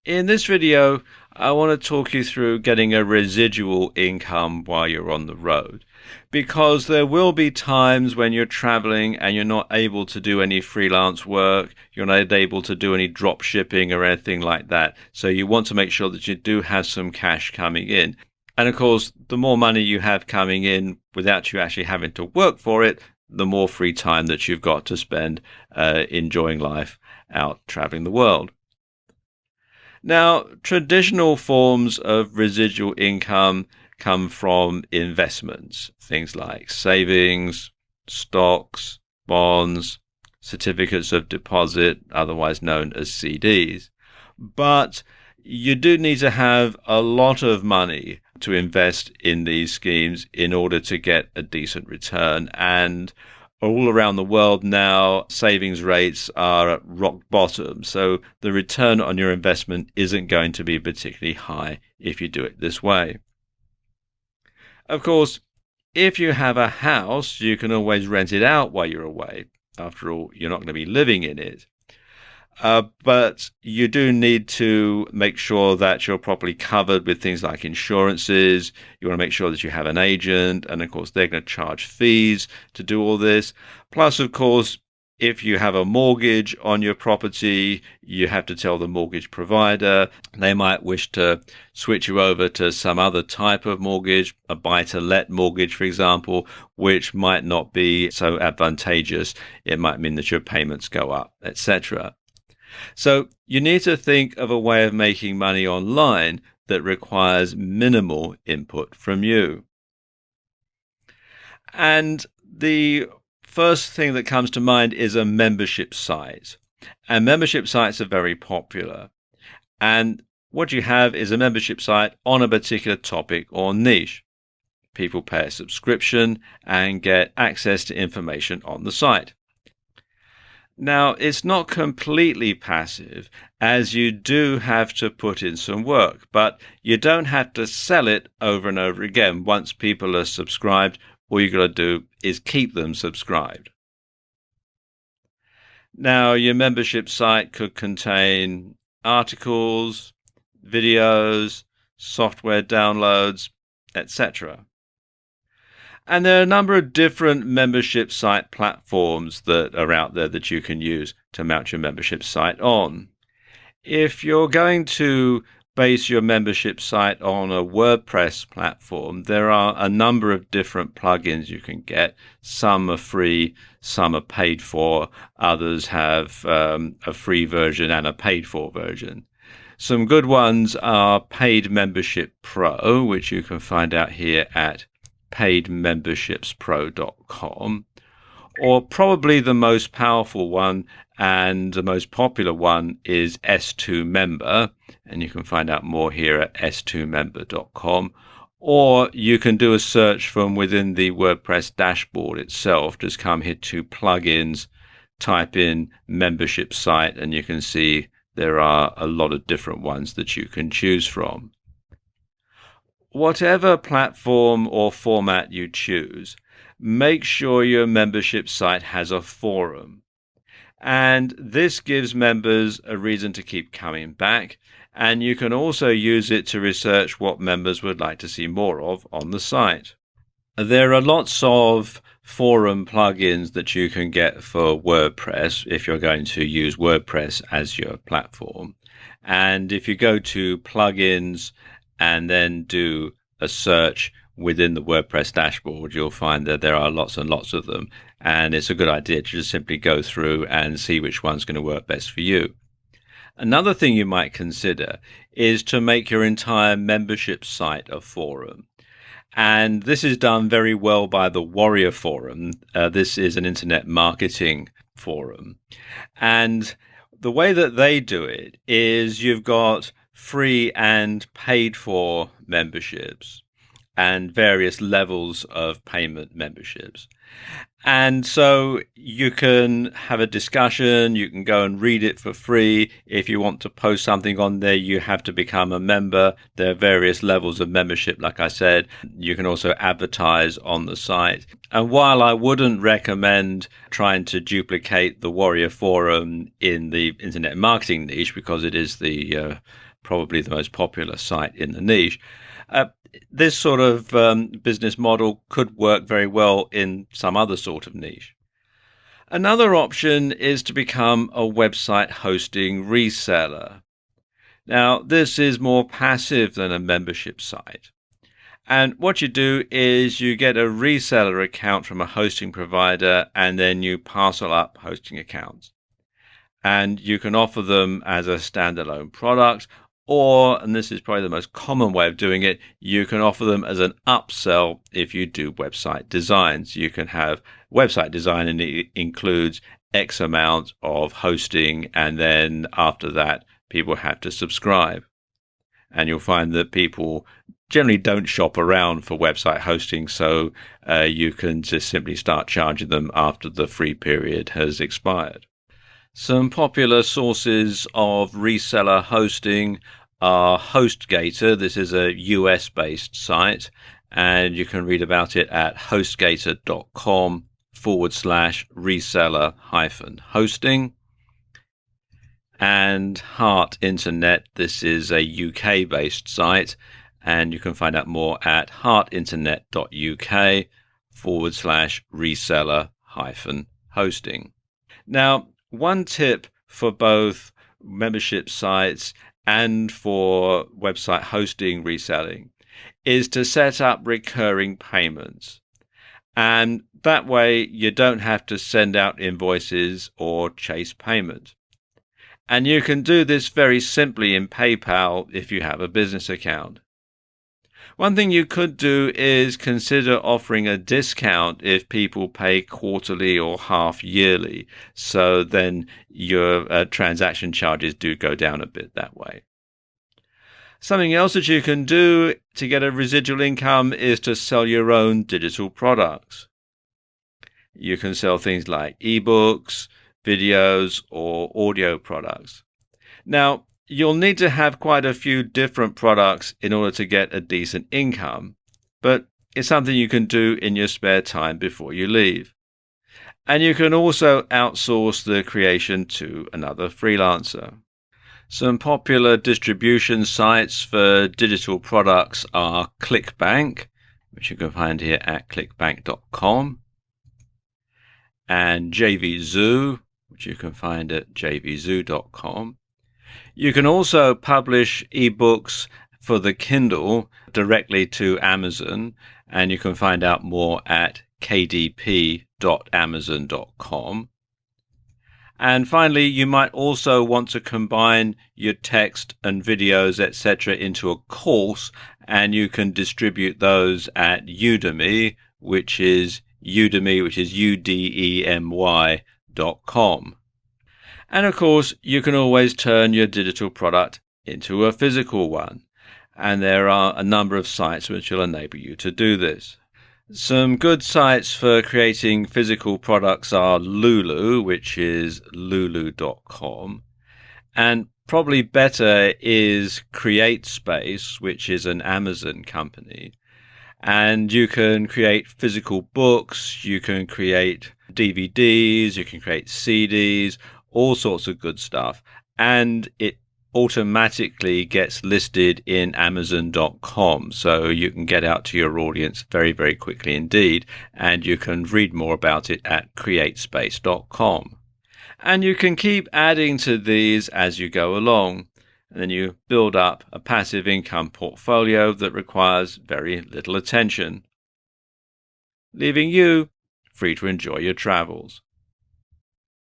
In this video, I want to talk you through getting a residual income while you're on the road, because there will be times when you're traveling and you're not able to do any freelance work, you're not able to do any drop shipping or anything like that. So you want to make sure that you do have some cash coming in. And of course, the more money you have coming in without you actually having to work for it, the more free time that you've got to spend enjoying life out traveling the world. Now, traditional forms of residual income come from investments, things like savings, stocks, bonds, certificates of deposit, otherwise known as CDs. But you do need to have a lot of money to invest in these schemes in order to get a decent return. And all around the world now, savings rates are at rock bottom. So the return on your investment isn't going to be particularly high if you do it this way. Of course, if you have a house, you can always rent it out while you're away. After all, you're not going to be living in it. But you do need to make sure that you're properly covered with things like insurances. You want to make sure that you have an agent, and of course, they're going to charge fees to do all this. Plus, of course, if you have a mortgage on your property, you have to tell the mortgage provider. They might wish to switch you over to some other type of mortgage, a buy-to-let mortgage, for example, which might not be so advantageous. It might mean that your payments go up, etc. So you need to think of a way of making money online that requires minimal input from you. And the first thing that comes to mind is a membership site. And membership sites are very popular. And what you have is a membership site on a particular topic or niche. People pay a subscription and get access to information on the site. Now, it's not completely passive, as you do have to put in some work, but you don't have to sell it over and over again. Once people are subscribed, all you got to do is keep them subscribed. Now, your membership site could contain articles, videos, software downloads, etc. And there are a number of different membership site platforms that are out there that you can use to mount your membership site on. If you're going to base your membership site on a WordPress platform, there are a number of different plugins you can get. Some are free, some are paid for, others have a free version and a paid for version. Some good ones are Paid Membership Pro, which you can find out here at paidmembershipspro.com, or probably the most powerful one and the most popular one is S2 Member, and you can find out more here at s2member.com, or you can do a search from within the WordPress dashboard itself. Just come here to plugins, type in membership site, and you can see there are a lot of different ones that you can choose from. Whatever platform or format you choose, make sure your membership site has a forum. And this gives members a reason to keep coming back. And you can also use it to research what members would like to see more of on the site. There are lots of forum plugins that you can get for WordPress if you're going to use WordPress as your platform. And if you go to plugins and then do a search within the WordPress dashboard, you'll find that there are lots and lots of them. And it's a good idea to just simply go through and see which one's going to work best for you. Another thing you might consider is to make your entire membership site a forum. And this is done very well by the Warrior Forum. This is an internet marketing forum. And the way that they do it is you've got free and paid for memberships and various levels of payment memberships. And so you can have a discussion, you can go and read it for free. If you want to post something on there, you have to become a member. There are various levels of membership, like I said. You can also advertise on the site. And while I wouldn't recommend trying to duplicate the Warrior Forum in the internet marketing niche, because it is the probably the most popular site in the niche, this sort of business model could work very well in some other sort of niche. Another option is to become a website hosting reseller. Now, this is more passive than a membership site. And what you do is you get a reseller account from a hosting provider, and then you parcel up hosting accounts. And you can offer them as a standalone product, or, and this is probably the most common way of doing it, you can offer them as an upsell if you do website designs. You can have website design and it includes X amount of hosting, and then after that, people have to subscribe. And you'll find that people generally don't shop around for website hosting, so you can just simply start charging them after the free period has expired. Some popular sources of reseller hosting are HostGator. This is a US-based site, and you can read about it at hostgator.com/reseller-hosting. And Heart Internet, this is a UK-based site, and you can find out more at heartinternet.uk/reseller-hosting. Now, one tip for both membership sites and for website hosting reselling is to set up recurring payments. And that way you don't have to send out invoices or chase payment. And you can do this very simply in PayPal if you have a business account. One thing you could do is consider offering a discount if people pay quarterly or half yearly. So then your transaction charges do go down a bit that way. Something else that you can do to get a residual income is to sell your own digital products. You can sell things like ebooks, videos, or audio products. Now, you'll need to have quite a few different products in order to get a decent income, but it's something you can do in your spare time before you leave. And you can also outsource the creation to another freelancer. Some popular distribution sites for digital products are ClickBank, which you can find here at clickbank.com, and JVZoo, which you can find at jvzoo.com. You can also publish ebooks for the Kindle directly to Amazon, and you can find out more at kdp.amazon.com. And finally, you might also want to combine your text and videos, etc., into a course, and you can distribute those at Udemy, which is udemy.com. And of course, you can always turn your digital product into a physical one. And there are a number of sites which will enable you to do this. Some good sites for creating physical products are Lulu, which is lulu.com. And probably better is CreateSpace, which is an Amazon company. And you can create physical books, you can create DVDs, you can create CDs, all sorts of good stuff, and it automatically gets listed in Amazon.com, so you can get out to your audience very, very quickly indeed, and you can read more about it at createspace.com. And you can keep adding to these as you go along, and then you build up a passive income portfolio that requires very little attention, leaving you free to enjoy your travels.